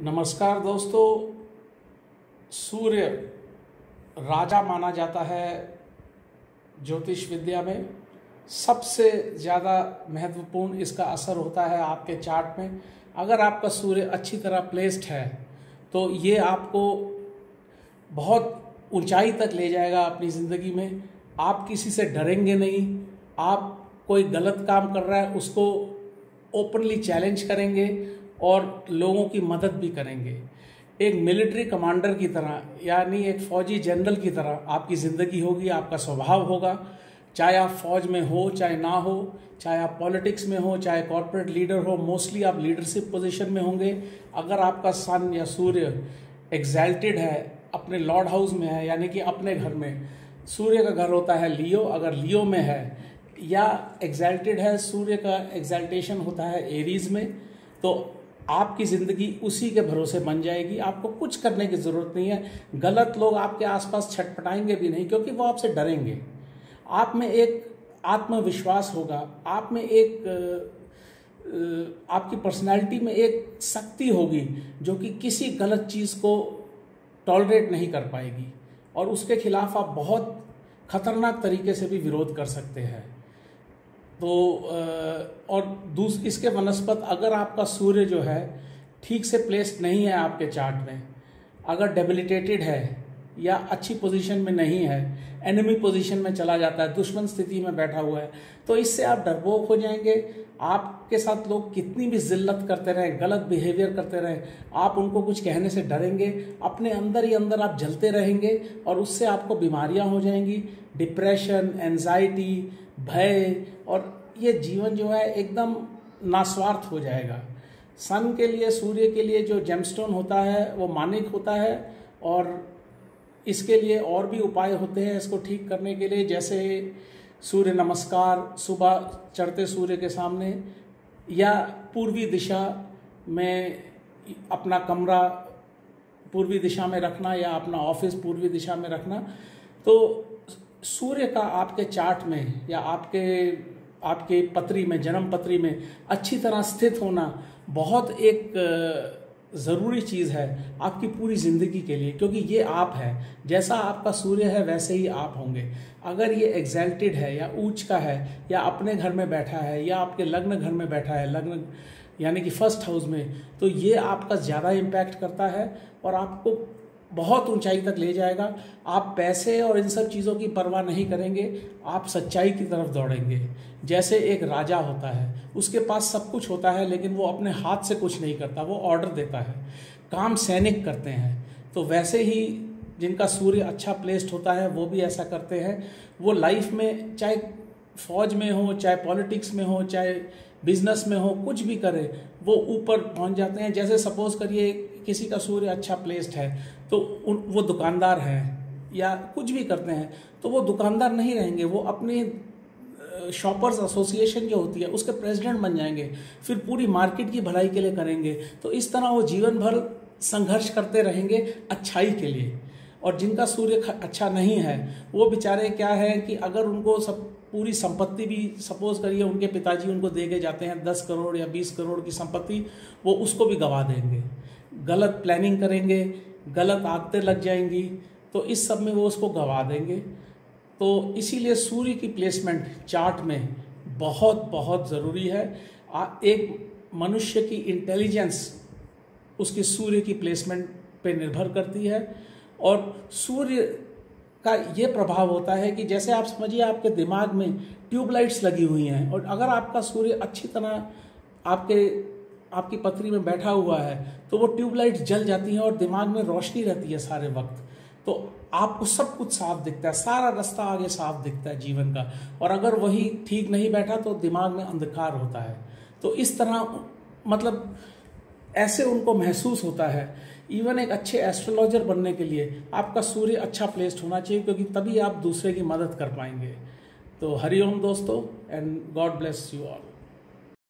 नमस्कार दोस्तों। सूर्य राजा माना जाता है ज्योतिष विद्या में। सबसे ज़्यादा महत्वपूर्ण इसका असर होता है आपके चार्ट में। अगर आपका सूर्य अच्छी तरह प्लेस्ड है तो ये आपको बहुत ऊंचाई तक ले जाएगा अपनी ज़िंदगी में। आप किसी से डरेंगे नहीं। आप कोई गलत काम कर रहा है उसको ओपनली चैलेंज करेंगे और लोगों की मदद भी करेंगे। एक मिलिट्री कमांडर की तरह, यानी एक फौजी जनरल की तरह आपकी ज़िंदगी होगी, आपका स्वभाव होगा। चाहे आप फौज में हो चाहे ना हो, चाहे आप पॉलिटिक्स में हो चाहे कॉर्पोरेट लीडर हो, मोस्टली आप लीडरशिप पोजीशन में होंगे। अगर आपका सन या सूर्य एग्जैल्टेड है, अपने लॉर्ड हाउस में है, यानी कि अपने घर में, सूर्य का घर होता है लियो, अगर लियो में है या एग्जैल्टेड है, सूर्य का एग्जैल्टेशन होता है एरीज में, तो आपकी ज़िंदगी उसी के भरोसे बन जाएगी। आपको कुछ करने की ज़रूरत नहीं है। गलत लोग आपके आसपास छटपटाएंगे भी नहीं, क्योंकि वो आपसे डरेंगे। आप में एक आत्मविश्वास होगा, आप में एक आपकी पर्सनैलिटी में एक शक्ति होगी जो कि किसी गलत चीज़ को टॉलरेट नहीं कर पाएगी, और उसके खिलाफ आप बहुत खतरनाक तरीके से भी विरोध कर सकते हैं। तो और इसके वनस्पत, अगर आपका सूर्य जो है ठीक से प्लेस्ड नहीं है आपके चार्ट में, अगर डेबिलिटेटेड है या अच्छी पोजीशन में नहीं है, एनिमी पोजीशन में चला जाता है, दुश्मन स्थिति में बैठा हुआ है, तो इससे आप डरपोक हो जाएंगे। आपके साथ लोग कितनी भी जिल्लत करते रहें, गलत बिहेवियर करते रहें, आप उनको कुछ कहने से डरेंगे। अपने अंदर ही अंदर आप जलते रहेंगे और उससे आपको बीमारियां हो जाएंगी, डिप्रेशन, एंजाइटी, भय, और ये जीवन जो है एकदम नास्वार्थ हो जाएगा। सन के लिए, सूर्य के लिए जो जेमस्टोन होता है वो मानिक होता है, और इसके लिए और भी उपाय होते हैं इसको ठीक करने के लिए, जैसे सूर्य नमस्कार सुबह चढ़ते सूर्य के सामने, या पूर्वी दिशा में अपना कमरा पूर्वी दिशा में रखना, या अपना ऑफिस पूर्वी दिशा में रखना। तो सूर्य का आपके चार्ट में या आपके पत्री में, जन्म पत्री में अच्छी तरह स्थित होना बहुत एक ज़रूरी चीज़ है आपकी पूरी ज़िंदगी के लिए, क्योंकि ये आप है। जैसा आपका सूर्य है वैसे ही आप होंगे। अगर ये एग्जैल्टेड है या ऊंच का है या अपने घर में बैठा है या आपके लग्न घर में बैठा है, लग्न यानी कि फर्स्ट हाउस में, तो ये आपका ज़्यादा इम्पैक्ट करता है और आपको बहुत ऊंचाई तक ले जाएगा। आप पैसे और इन सब चीज़ों की परवाह नहीं करेंगे, आप सच्चाई की तरफ दौड़ेंगे। जैसे एक राजा होता है, उसके पास सब कुछ होता है लेकिन वो अपने हाथ से कुछ नहीं करता, वो ऑर्डर देता है, काम सैनिक करते हैं। तो वैसे ही जिनका सूर्य अच्छा प्लेस्ड होता है वो भी ऐसा करते हैं। वो लाइफ में चाहे फौज में हो, चाहे पॉलिटिक्स में हो, चाहे बिजनेस में हो, कुछ भी करे, वो ऊपर पहुंच जाते हैं। जैसे सपोज करिए किसी का सूर्य अच्छा प्लेस्ड है तो वो दुकानदार हैं या कुछ भी करते हैं, तो वो दुकानदार नहीं रहेंगे, वो अपनी शॉपर्स एसोसिएशन जो होती है उसके प्रेसिडेंट बन जाएंगे, फिर पूरी मार्केट की भलाई के लिए करेंगे। तो इस तरह वो जीवन भर संघर्ष करते रहेंगे अच्छाई के लिए। और जिनका सूर्य अच्छा नहीं है वो बेचारे क्या है कि अगर उनको सब पूरी संपत्ति भी, सपोज करिए उनके पिताजी उनको दे के जाते हैं 10 करोड़ या 20 करोड़ की संपत्ति, वो उसको भी गंवा देंगे। गलत प्लानिंग करेंगे, गलत आदतें लग जाएंगी, तो इस सब में वो उसको गंवा देंगे। तो इसीलिए सूर्य की प्लेसमेंट चार्ट में बहुत बहुत ज़रूरी है। एक मनुष्य की इंटेलिजेंस उसकी सूर्य की प्लेसमेंट पे निर्भर करती है। और सूर्य का ये प्रभाव होता है कि जैसे आप समझिए आपके दिमाग में ट्यूबलाइट्स लगी हुई हैं, और अगर आपका सूर्य अच्छी तरह आपकी पथरी में बैठा हुआ है तो वो ट्यूबलाइट्स जल जाती हैं और दिमाग में रोशनी रहती है सारे वक्त। तो आपको सब कुछ साफ दिखता है, सारा रास्ता आगे साफ दिखता है जीवन का। और अगर वही ठीक नहीं बैठा तो दिमाग में अंधकार होता है। तो इस तरह मतलब ऐसे उनको महसूस होता है। इवन एक अच्छे एस्ट्रोलॉजर बनने के लिए आपका सूर्य अच्छा प्लेस्ड होना चाहिए, क्योंकि तभी आप दूसरे की मदद कर पाएंगे। तो हरिओम दोस्तों, and God bless you all.